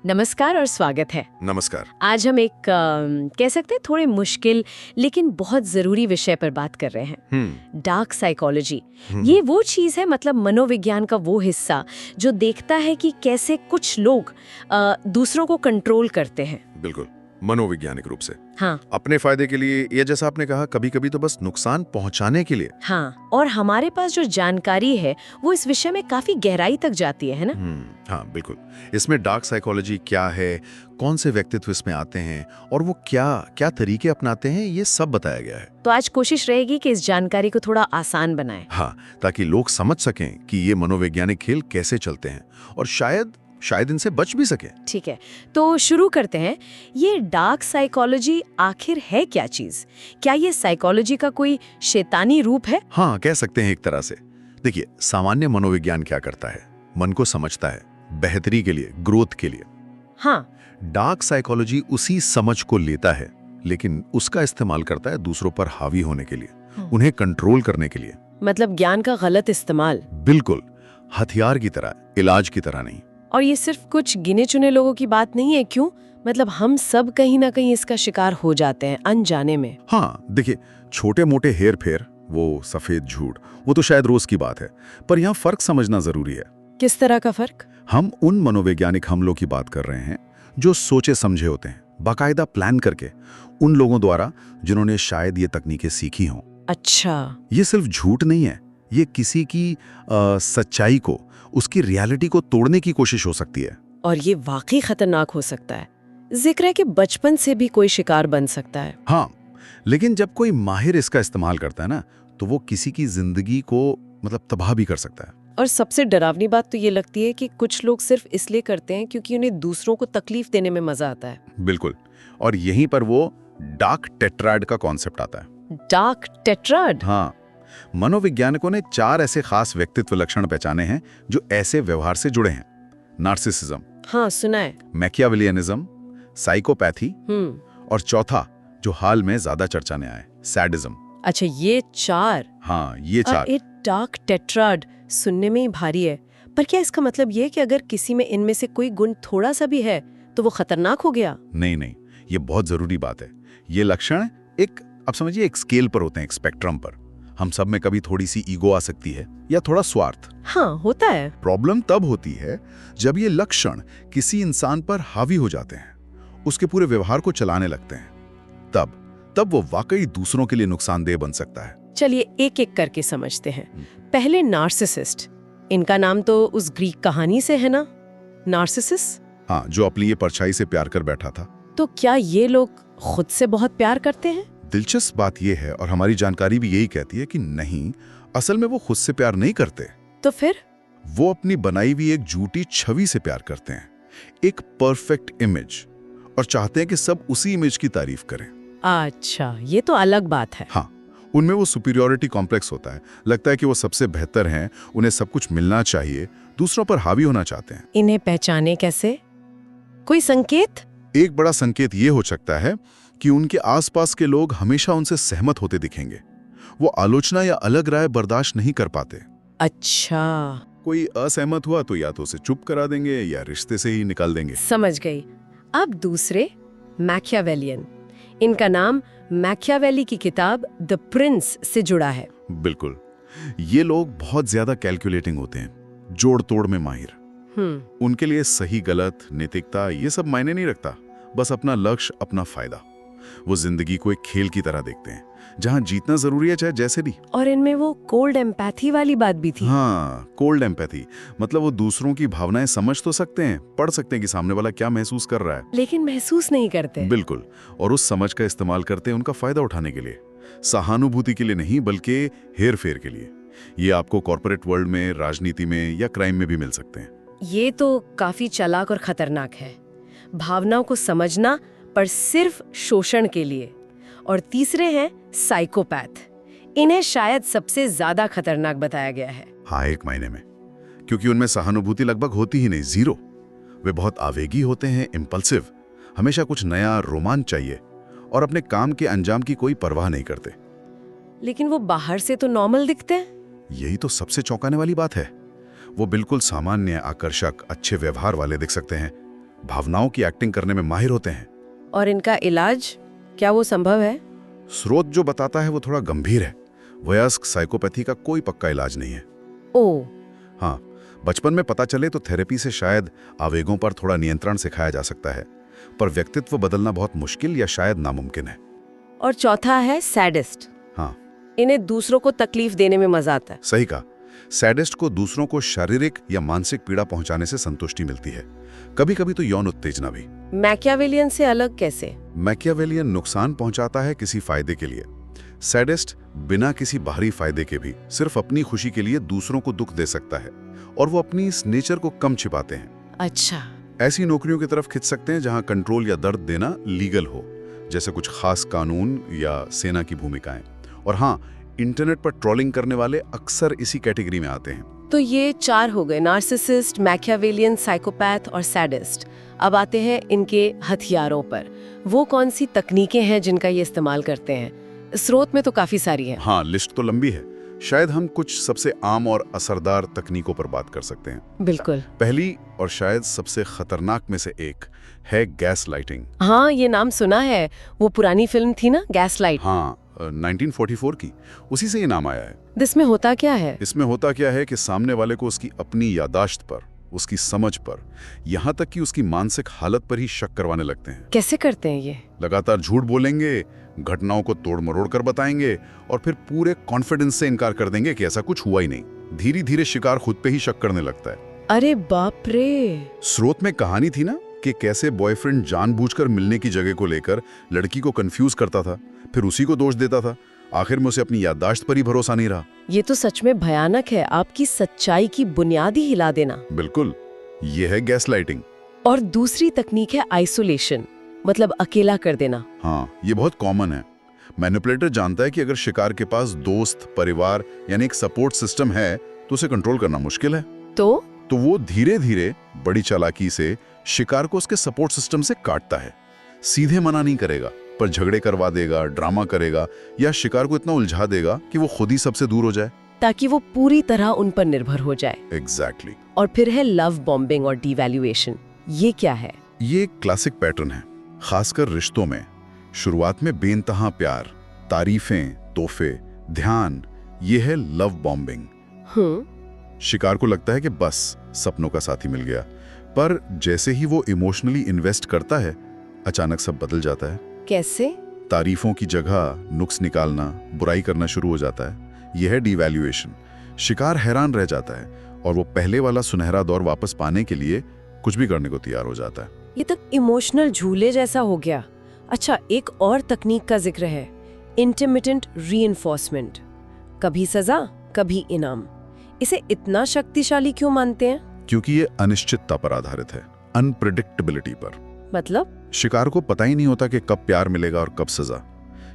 नमस्कार और स्वागत है। नमस्कार। आज हम एक कह सकते हैं थोड़े मुश्किल लेकिन बहुत ज़रूरी विषय पर बात कर रहे हैं। Dark psychology. ये वो चीज़ है, मतलब मनोविज्ञान का वो हिस्सा जो देखता है कि कैसे कुछ लोग दूसरों को कंट्रोल करते हैं। बिल्कुल, मनोवैज्ञानिक रूप से। हाँ अपने फायदे के लिए, या जैसा आपने कहा कभी-कभी तो बस नुकसान पहुंचाने के लिए। हाँ, और हमारे पास जो जानकारी है वो इस विषय में काफी गहराई तक जाती है ना? हाँ बिल्कुल। इसमें डार्क साइकोलॉजी क्या है, कौन से व्यक्तित्व इसमें आते हैं और वो क्या क्या तरीके अपनाते हैं, ये सब बताया गया है। तो आज कोशिश रहेगी कि इस जानकारी को थोड़ा आसान बनाएं। हाँ, ताकि लोग समझ सकें कि ये मनोवैज्ञानिक खेल कैसे चलते हैं और शायद इनसे बच भी सके। ठीक है, तो शुरू करते हैं। ये डार्क साइकोलॉजी आखिर है क्या चीज? क्या ये साइकोलॉजी का कोई शैतानी रूप है? हाँ, कह सकते हैं एक तरह से। देखिए, सामान्य मनोविज्ञान क्या करता है, मन को समझता है बेहतरी के लिए, ग्रोथ के लिए। हाँ, डार्क साइकोलॉजी उसी समझ को लेता है लेकिन उसका इस्तेमाल करता है दूसरों पर हावी होने के लिए, उन्हें कंट्रोल करने के लिए। मतलब ज्ञान का गलत इस्तेमाल। बिल्कुल, हथियार की तरह, इलाज की तरह नहीं। और ये सिर्फ कुछ गिने चुने लोगों की बात नहीं है, क्यों? मतलब हम सब कहीं ना कहीं इसका शिकार हो जाते हैं अनजाने में। हाँ, देखिए, छोटे मोटे हेर फेर, वो सफेद झूठ, वो तो शायद रोज की बात है, पर यहाँ फर्क समझना जरूरी है। किस तरह का फर्क? हम उन मनोवैज्ञानिक हमलों की बात कर रहे हैं जो सोचे समझे होते हैं, बाकायदा प्लान करके, उन लोगों द्वारा जिन्होंने शायद ये तकनीकें सीखी हों। अच्छा, ये सिर्फ झूठ नहीं है, ये किसी की सच्चाई को, उसकी रियलिटी को तोड़ने की कोशिश हो सकती है। और ये वाकई खतरनाक हो सकता है। जिक्र है कि बचपन से भी कोई शिकार बन सकता है। हाँ, लेकिन जब कोई माहिर इसका इस्तेमाल करता है ना, तो वो किसी की जिंदगी को मतलब तबाह भी कर सकता है। और सबसे डरावनी बात तो ये लगती है कि कुछ लोग सिर्फ इसलिए करते हैं क्योंकि उन्हें दूसरों को तकलीफ देने में मजा आता है। बिल्कुल, और यहीं पर वो डार्क टेट्राड का कॉन्सेप्ट आता है। Dark tetrad? हाँ, मनोवैज्ञानिकों ने 4 ऐसे खास व्यक्तित्व लक्षण पहचाने हैं जो ऐसे व्यवहार से जुड़े हैं। नार्सिसिज्म, हाँ सुना है। मैकियावेलियनिज्म, साइकोपैथी और चौथा जो हाल में ज्यादा चर्चा में आया, सैडिज्म। अच्छा, ये 4? हाँ, ये 4। ये डार्क टेट्राड सुनने में ही भारी है, पर क्या इसका मतलब ये है कि अगर किसी में इनमें से कोई गुण थोड़ा सा भी है तो वो खतरनाक हो गया? नहीं, ये बहुत जरूरी बात है। ये लक्षण एक, आप समझिए, एक स्केल पर होते हैं, एक स्पेक्ट्रम पर। हम सब में कभी थोड़ी सी ईगो आ सकती है या थोड़ा स्वार्थ। हाँ, होता है। प्रॉब्लम तब होती है जब ये लक्षण किसी इंसान पर हावी हो जाते हैं, उसके पूरे व्यवहार को चलाने लगते हैं। तब वो वाकई दूसरों के लिए नुकसानदेह बन सकता है। चलिए एक एक करके समझते हैं। पहले नार्सिसिस्ट। इनका नाम तो उस ग्रीक कहानी से है ना, नार्सिसिस? हाँ, जो अपनी ये परछाई से प्यार कर बैठा था। तो क्या ये लोग खुद से बहुत प्यार करते हैं? दिलचस्प बात यह है, और हमारी जानकारी भी यही कहती है कि नहीं, असल में वो खुद से प्यार नहीं करते। तो फिर? वो अपनी बनाई हुई एक झूठी छवि से प्यार करते हैं, एक परफेक्ट इमेज, और चाहते हैं कि सब उसी इमेज की तारीफ करें। अच्छा, ये तो अलग बात है। हाँ, उनमें वो सुपीरियरिटी कॉम्प्लेक्स होता है। लगता है कि वो सबसे बेहतर हैं, उन्हें सब कुछ मिलना चाहिए, दूसरों पर हावी होना चाहते हैं। इन्हें पहचाने कैसे? कोई संकेत? एक बड़ा संकेत ये हो सकता है कि उनके आसपास के लोग हमेशा उनसे सहमत होते दिखेंगे। वो आलोचना या अलग राय बर्दाश्त नहीं कर पाते। अच्छा, कोई असहमत हुआ तो या तो उसे चुप करा देंगे या रिश्ते से ही निकाल देंगे। समझ गई। अब दूसरे, मैकियावेलियन। इनका नाम मैकियावेली की किताब द प्रिंस से जुड़ा है। बिल्कुल, ये लोग बहुत ज्यादा कैलकुलेटिंग होते हैं, जोड़ तोड़ में माहिर। उनके लिए सही गलत, नैतिकता, ये सब मायने नहीं रखता, बस अपना लक्ष्य, अपना फायदा। वो जिंदगी को एक खेल की तरह देखते हैं, जहां जीतना जरूरी है चाहे जैसे भी। और इनमें वो कोल्ड एम्पैथी वाली बात भी थी। हाँ, कोल्ड एम्पैथी, मतलब वो दूसरों की भावनाएं समझ तो सकते हैं, पढ़ सकते हैं कि सामने वाला क्या महसूस कर रहा है, लेकिन महसूस नहीं करते। बिल्कुल, और उस समझ का इस्तेमाल करते हैं उनका फायदा उठाने के लिए, सहानुभूति के लिए नहीं, बल्कि हेर फेर के लिए। ये आपको कॉर्पोरेट वर्ल्ड में, राजनीति में या क्राइम में भी मिल सकते हैं। ये तो काफी चालाक और खतरनाक है। भावनाओं को समझना, पर सिर्फ शोषण के लिए। और तीसरे हैं साइकोपैथ। इन्हें शायद सबसे ज्यादा खतरनाक बताया गया है। हाँ, एक मायने में, क्योंकि उनमें सहानुभूति लगभग होती ही नहीं, जीरो। वे बहुत आवेगी होते हैं, इम्पल्सिव, हमेशा कुछ नया, रोमांच चाहिए, और अपने काम के अंजाम की कोई परवाह नहीं करते। लेकिन वो बाहर से तो नॉर्मल दिखते हैं। यही तो सबसे चौंकाने वाली बात है। वो बिल्कुल सामान्य, आकर्षक, अच्छे व्यवहार वाले दिख सकते हैं, भावनाओं की एक्टिंग करने में माहिर होते हैं। और इनका इलाज, क्या वो संभव है? स्रोत जो बताता है वो थोड़ा गंभीर है। वयस्क साइकोपैथी का कोई पक्का इलाज नहीं है। ओह, हाँ, बचपन में पता चले तो थेरेपी से शायद आवेगों पर थोड़ा नियंत्रण सिखाया जा सकता है, पर व्यक्तित्व बदलना बहुत मुश्किल या शायद नामुमकिन है। और चौथा है सैडिस्ट। हाँ, इन्हें दूसरों को तकलीफ देने में मजा आता है। सही कहा। सैडिस्ट को दूसरों को शारीरिक या मानसिक पीड़ा पहुंचाने से संतुष्टि मिलती है, कभी कभी तो यौन उत्तेजना भी। मैकियावेलियन से अलग कैसे? मैकियावेलियन नुकसान पहुंचाता है किसी फायदे के लिए। सैडिस्ट बिना किसी बाहरी फायदे के भी सिर्फ अपनी खुशी के लिए दूसरों को दुख दे सकता है, और वो अपनी इस नेचर को कम छिपाते हैं। अच्छा, ऐसी नौकरियों की तरफ खिंच सकते हैं जहां कंट्रोल या दर्द देना लीगल हो, जैसे कुछ खास कानून या सेना की भूमिकाएं। और हाँ, इंटरनेट पर ट्रोलिंग करने वाले अक्सर इसी कैटेगरी में आते हैं। तो ये 4 हो गए, नार्सिसिस्ट, मैकियावेलियन, साइकोपैथ और सैडिस्ट। अब आते हैं इनके हथियारों पर। वो कौन सी तकनीकें हैं जिनका ये इस्तेमाल करते हैं? स्रोत में तो काफी सारी हैं। हाँ, लिस्ट तो लंबी है। शायद हम कुछ सबसे आम और असरदार तकनीकों पर बात कर सकते हैं। बिल्कुल। पहली और शायद सबसे खतरनाक में से एक है गैस लाइटिंग। हाँ, ये नाम सुना है। वो पुरानी फिल्म थी ना, गैस लाइट। हाँ, 1944 की, उसी से ये नाम आया है। इसमें होता क्या है? इसमें होता क्या है कि सामने वाले को उसकी अपनी यादाश्त पर, उसकी समझ पर, यहाँ तक कि उसकी मानसिक हालत पर ही शक करवाने लगते हैं। कैसे करते हैं ये? लगातार झूठ बोलेंगे, घटनाओं को तोड़ मरोड़ कर बताएंगे और फिर पूरे कॉन्फिडेंस से इनकार कर देंगे कि ऐसा कुछ हुआ ही नहीं। धीरे धीरे शिकार खुद पे ही शक करने लगता है। अरे बाप रे! स्रोत में कहानी थी ना कि कैसे बॉयफ्रेंड जानबूझकर मिलने की जगह को लेकर लड़की को कंफ्यूज करता था, फिर उसी को दोष देता था। आखिर में उसे अपनी याददाश्त पर ही भरोसा नहीं रहा। ये तो सच में भयानक है, आपकी सच्चाई की बुनियाद ही हिला देना। बिल्कुल, ये है गैस लाइटिंग। और दूसरी तकनीक है आइसोलेशन, मतलब अकेला कर देना। हाँ, ये बहुत कॉमन है। मैनिपुलेटर जानता है कि अगर शिकार के पास दोस्त, परिवार यानी एक सपोर्ट सिस्टम है तो उसे कंट्रोल करना मुश्किल है। तो वो धीरे धीरे बड़ी चालाकी से शिकार को उसके सपोर्ट सिस्टम से काटता है। सीधे मना नहीं करेगा, पर झगड़े करवा देगा, ड्रामा करेगा या शिकार को इतना उलझा देगा कि वो खुद ही सबसे दूर हो जाए, ताकि वो पूरी तरह उन पर निर्भर हो जाए। एग्जैक्टली। और फिर है लव बॉम्बिंग और डिवैल्यूएशन। ये क्या है? ये एक क्लासिक पैटर्न है, खासकर रिश्तों में। शुरुआत में बेइंतहा प्यार, तारीफें, तोहफे, ध्यान, ये है लव बॉम्बिंग। शिकार को लगता है कि बस सपनों का साथी मिल गया, पर जैसे ही वो इमोशनली इन्वेस्ट करता है, अचानक सब बदल जाता है। कैसे? तारीफों की जगह नुक्स निकालना, बुराई करना शुरू हो जाता है। यह है डिवैल्यूएशन। शिकार हैरान रह जाता है और वो पहले वाला सुनहरा दौर वापस पाने के लिए कुछ भी करने को तैयार हो जाता है। ये तक इमोशनल झूले जैसा हो गया। अच्छा, एक और तकनीक का जिक्र है, इंटरमिटेंट रीइंफोर्समेंट। कभी सजा, कभी इनाम। इसे इतना शक्तिशाली क्यों मानते हैं? क्योंकि ये अनिश्चितता पर आधारित है, अनप्रेडिक्टेबिलिटी पर। मतलब? शिकार को पता ही नहीं होता कि कब प्यार मिलेगा और कब सजा।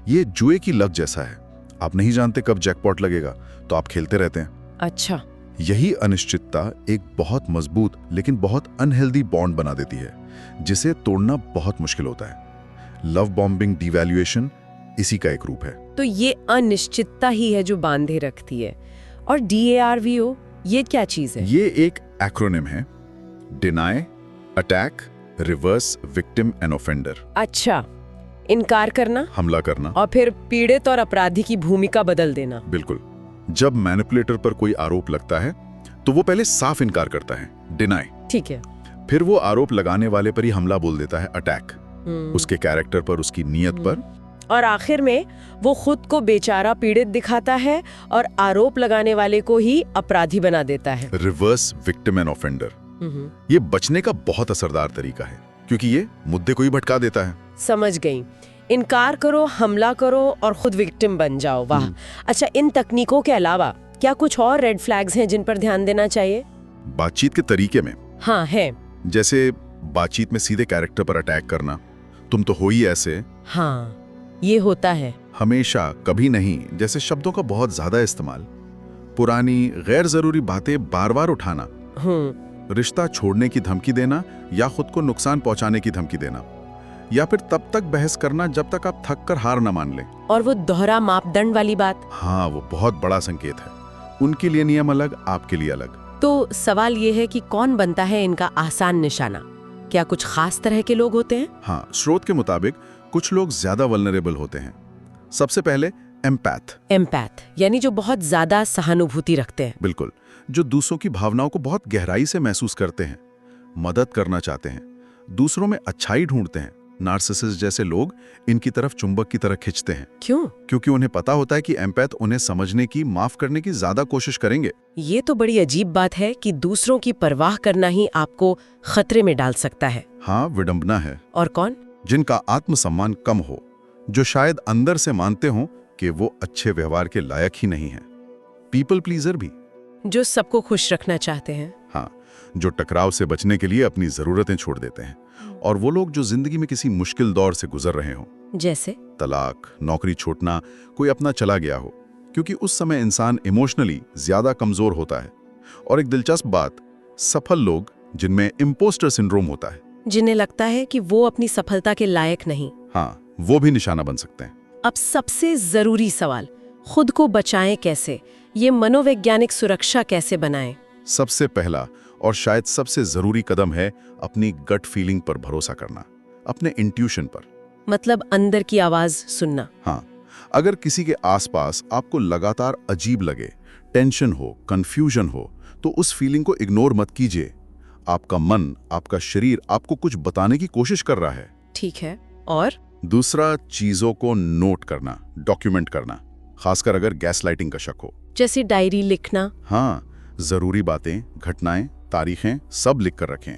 ये जुए की लत जैसा है, आप नहीं जानते कब जैकपॉट लगेगा, तो आप खेलते रहते हैं। अच्छा। यही अनिश्चितता एक बहुत मजबूत लेकिन बहुत अनहेल्दी बॉन्ड बना देती है, जिसे तोड़ना बहुत मुश्किल होता है। लव बॉम्बिंग, डिवैल्यूएशन इसी का एक रूप है। तो ये अनिश्चितता ही है जो बांधे रखती है। और DARVO, ये क्या चीज है? ये एक एक्रोनिम है, deny, attack, reverse, victim and offender. अच्छा, इनकार करना, हमला करना और फिर पीड़ित और अपराधी की भूमिका बदल देना। बिल्कुल। जब मैनिपुलेटर पर कोई आरोप लगता है तो वो पहले साफ इनकार करता है, डिनाई। ठीक है। फिर वो आरोप लगाने वाले पर ही हमला बोल देता है, अटैक, उसके कैरेक्टर पर, उसकी नीयत पर। और आखिर में वो खुद को बेचारा पीड़ित दिखाता है और आरोप लगाने वाले को ही अपराधी बना देता है, रिवर्स, विक्टिम एंड ऑफेंडर। ये बचने का बहुत असरदार तरीका है, क्योंकि ये मुद्दे को ही भटका देता है। समझ गई। इनकार करो, हमला करो और खुद विक्टिम बन जाओ। वाह। अच्छा, इन तकनीकों के अलावा क्या कुछ और रेड फ्लैग्स हैं जिन पर ध्यान देना चाहिए? बातचीत के तरीके में। हाँ है। जैसे बातचीत में सीधे कैरेक्टर पर अटैक करना, तुम तो हो ही ऐसे। हाँ, ये होता है। हमेशा, कभी नहीं जैसे शब्दों का बहुत ज्यादा इस्तेमाल। पुरानी गैर जरूरी बातें बार बार उठाना। रिश्ता छोड़ने की धमकी देना या खुद को नुकसान पहुंचाने की धमकी देना, या फिर तब तक बहस करना जब तक आप थक कर हार न मान लें। और वो दोहरा मापदंड वाली बात। हाँ, वो बहुत बड़ा संकेत है। उनके लिए नियम अलग, आपके लिए अलग। तो सवाल ये है कि कौन बनता है इनका आसान निशाना? क्या कुछ खास तरह के लोग होते हैं? हाँ, स्रोत के मुताबिक कुछ लोग ज्यादा वल्नरेबल होते हैं। सबसे पहले एम्पैथ। एम्पैथ यानी जो बहुत ज्यादा सहानुभूति रखते हैं। बिल्कुल, जो दूसरों की भावनाओं को बहुत गहराई से महसूस करते हैं, मदद करना चाहते हैं, दूसरों में अच्छाई ढूंढते हैं। नार्सिसिस्ट जैसे लोग इनकी तरफ चुंबक की तरह खिंचते हैं। क्यों? क्योंकि उन्हें पता होता है कि एम्पैथ उन्हें समझने की, माफ करने की ज्यादा कोशिश करेंगे। ये तो बड़ी अजीब बात है कि दूसरों की परवाह करना ही आपको खतरे में डाल सकता है। हाँ, विडंबना है। और कौन? जिनका आत्मसम्मान कम हो, जो शायद अंदर से मानते हों कि वो अच्छे व्यवहार के लायक ही नहीं है। पीपल प्लीजर भी। जो सबको खुश रखना चाहते हैं। हाँ, जो टकराव से बचने के लिए अपनी जरूरतें छोड़ देते हैं। और वो लोग जो जिंदगी में किसी मुश्किल दौर से गुजर रहे हों, जैसे तलाक, नौकरी छूटना, कोई अपना चला गया हो, क्योंकि उस समय इंसान इमोशनली ज्यादा कमजोर होता है। और एक दिलचस्प बात, सफल लोग जिनमें इम्पोस्टर सिंड्रोम होता है, जिन्हें लगता है कि वो अपनी सफलता के लायक नहीं। हाँ, वो भी निशाना बन सकते हैं। अब सबसे जरूरी सवाल, खुद को बचाएं कैसे? ये मनोवैज्ञानिक सुरक्षा कैसे बनाएं? सबसे पहला और शायद सबसे जरूरी कदम है अपनी गट फीलिंग पर भरोसा करना, अपने इंट्यूशन पर। मतलब अंदर की आवाज सुनना। हाँ, अगर किसी के आसपास आपको लगातार अजीब लगे, टेंशन हो, कंफ्यूजन हो, तो उस फीलिंग को इग्नोर मत कीजिए। आपका मन, आपका शरीर आपको कुछ बताने की कोशिश कर रहा है। ठीक है। और दूसरा, चीजों को नोट करना, डॉक्यूमेंट करना, खासकर अगर गैसलाइटिंग का शक हो। जैसे डायरी लिखना। हाँ, जरूरी बातें, घटनाएं, तारीखें सब लिख कर रखें।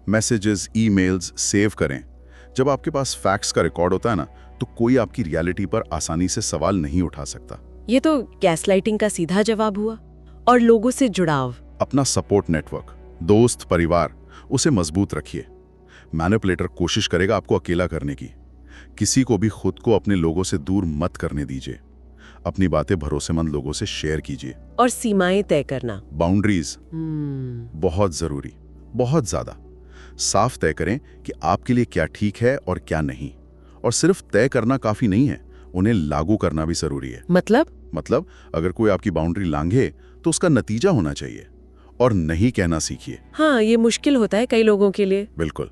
मैसेजेस, ईमेल्स सेव करें। जब आपके पास फैक्ट्स का रिकॉर्ड होता है ना, तो कोई आपकी रियलिटी पर आसानी से सवाल नहीं उठा सकता। ये तो गैसलाइटिंग का सीधा जवाब हुआ। और लोगों से जुड़ाव। अपना सपोर्ट नेटवर्क, दोस्त, परिवार, उसे मजबूत रखिए। मैनिपुलेटर कोशिश करेगा आपको अकेला करने की। किसी को भी खुद को अपने लोगों से दूर मत करने दीजिए। अपनी बातें भरोसेमंद लोगों से शेयर कीजिए। और सीमाएं तय करना। बाउंड्रीज बहुत जरूरी, बहुत ज्यादा। साफ तय करें कि आपके लिए क्या ठीक है और क्या नहीं। और सिर्फ तय करना काफी नहीं है, उन्हें लागू करना भी जरूरी है। मतलब अगर कोई आपकी बाउंड्री लांघे तो उसका नतीजा होना चाहिए। और नहीं कहना सीखिए। हाँ, ये मुश्किल होता है कई लोगों के लिए। बिल्कुल,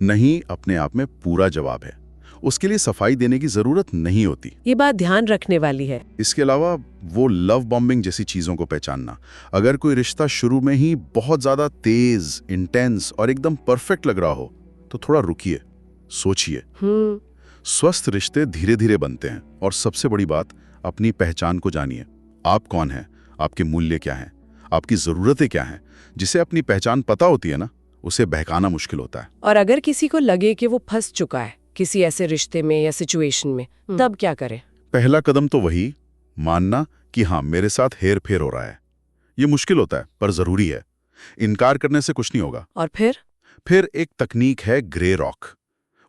नहीं अपने आप में पूरा जवाब है। उसके लिए सफाई देने की जरूरत नहीं होती। ये बात ध्यान रखने वाली है। इसके अलावा वो लव बॉम्बिंग जैसी चीजों को पहचानना। अगर कोई रिश्ता शुरू में ही बहुत ज्यादा तेज, इंटेंस और एकदम परफेक्ट लग रहा हो, तो थोड़ा रुकिए, सोचिए। स्वस्थ रिश्ते धीरे धीरे बनते हैं। और सबसे बड़ी बात, अपनी पहचान को जानिए। आप कौन हैं, आपके मूल्य क्या हैं, आपकी जरूरतें क्या हैं। जिसे अपनी पहचान पता होती है ना, उसे बहकाना मुश्किल होता है। और अगर किसी को लगे कि वो फंस चुका है किसी ऐसे रिश्ते में या सिचुएशन में, तब क्या करें? पहला कदम तो वही मानना कि हाँ, मेरे साथ हेर फेर हो रहा है। ये मुश्किल होता है पर जरूरी है। इनकार करने से कुछ नहीं होगा। और फिर एक तकनीक है ग्रे रॉक,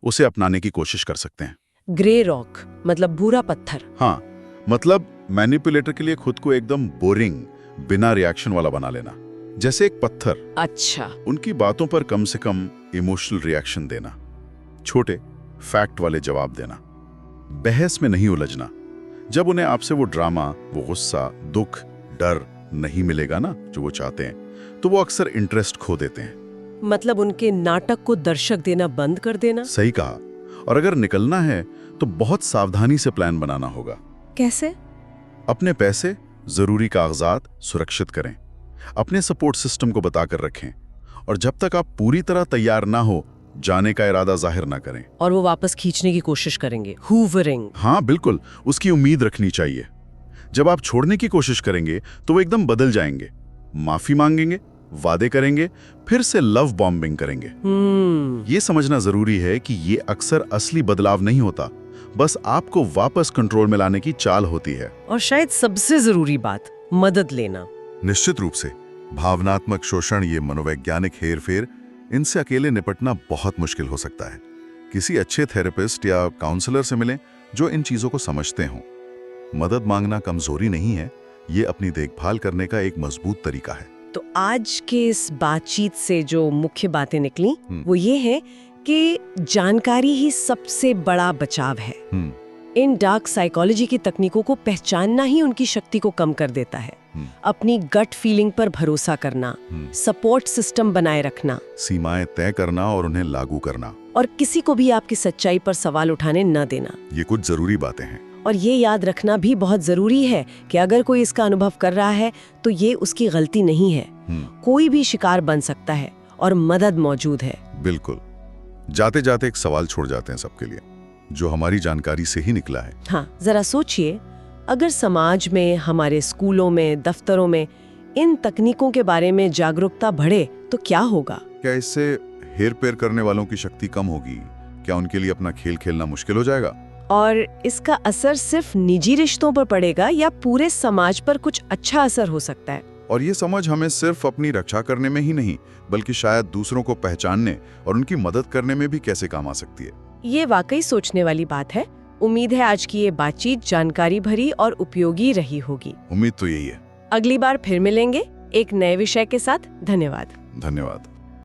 उसे अपनाने की कोशिश कर सकते हैं। ग्रे रॉक मतलब भूरा पत्थर? हाँ, मतलब मैनिपुलेटर के लिए खुद को एकदम बोरिंग, बिना रिएक्शन वाला बना लेना, जैसे एक पत्थर। अच्छा। उनकी बातों पर कम से कम इमोशनल रिएक्शन देना, छोटे फैक्ट वाले जवाब देना, बहस में नहीं उलझना। जब उन्हें आपसे वो ड्रामा, वो गुस्सा, दुख, डर नहीं मिलेगा ना जो वो चाहते हैं, तो वो अक्सर इंटरेस्ट खो देते हैं। मतलब उनके नाटक को दर्शक देना बंद कर देना? सही कहा। और अगर निकलना है तो बहुत सावधानी से प्लान बनाना होगा। कैसे? अपने पैसे, जरूरी कागजात सुरक्षित करें, अपने सपोर्ट सिस्टम को बताकर रखें, और जब तक आप पूरी तरह तैयार ना हो, जाने का इरादा जाहिर ना करें। और वो वापस खींचने की कोशिश करेंगे, हूवरिंग। हाँ बिल्कुल, उसकी उम्मीद रखनी चाहिए। जब आप छोड़ने की कोशिश करेंगे तो वो एकदम बदल जाएंगे, माफी मांगेंगे, वादे करेंगे, फिर से लव बॉम्बिंग करेंगे। ये समझना जरूरी है कि ये अक्सर असली बदलाव नहीं होता, बस आपको वापस कंट्रोल में लाने की चाल होती है। और शायद सबसे जरूरी बात, मदद लेना। निश्चित रूप से भावनात्मक शोषण, ये मनोवैज्ञानिक हेरफेर, इनसे अकेले निपटना बहुत मुश्किल हो सकता है। किसी अच्छे थेरेपिस्ट या काउंसलर से मिलें जो इन चीजों को समझते हों। मदद मांगना कमजोरी नहीं है, ये अपनी देखभाल करने का एक मजबूत तरीका है। तो आज के इस बातचीत से जो मुख्य बातें निकली वो ये है कि जानकारी ही सबसे बड़ा बचाव है। इन डार्क साइकोलॉजी की तकनीकों को पहचानना ही उनकी शक्ति को कम कर देता है। अपनी गट फीलिंग पर भरोसा करना, सपोर्ट सिस्टम बनाए रखना, सीमाएं तय करना और उन्हें लागू करना, और किसी को भी आपकी सच्चाई पर सवाल उठाने न देना, ये कुछ जरूरी बातें हैं। और ये याद रखना भी बहुत जरूरी है कि अगर कोई इसका अनुभव कर रहा है तो ये उसकी गलती नहीं है। कोई भी शिकार बन सकता है और मदद मौजूद है। बिल्कुल। जाते जाते एक सवाल छोड़ जाते हैं सबके लिए, जो हमारी जानकारी से ही निकला है। हाँ, जरा सोचिए, अगर समाज में, हमारे स्कूलों में, दफ्तरों में इन तकनीकों के बारे में जागरूकता बढ़े तो क्या होगा? क्या इससे हेर फेर करने वालों की शक्ति कम होगी? क्या उनके लिए अपना खेल खेलना मुश्किल हो जाएगा? और इसका असर सिर्फ निजी रिश्तों पर पड़ेगा या पूरे समाज पर कुछ अच्छा असर हो सकता है? और ये समझ हमें सिर्फ अपनी रक्षा करने में ही नहीं, बल्कि शायद दूसरों को पहचानने और उनकी मदद करने में भी कैसे काम आ सकती है। ये वाकई सोचने वाली बात है। उम्मीद है आज की ये बातचीत जानकारी भरी और उपयोगी रही होगी। उम्मीद तो यही है। अगली बार फिर मिलेंगे एक नए विषय के साथ। धन्यवाद। धन्यवाद।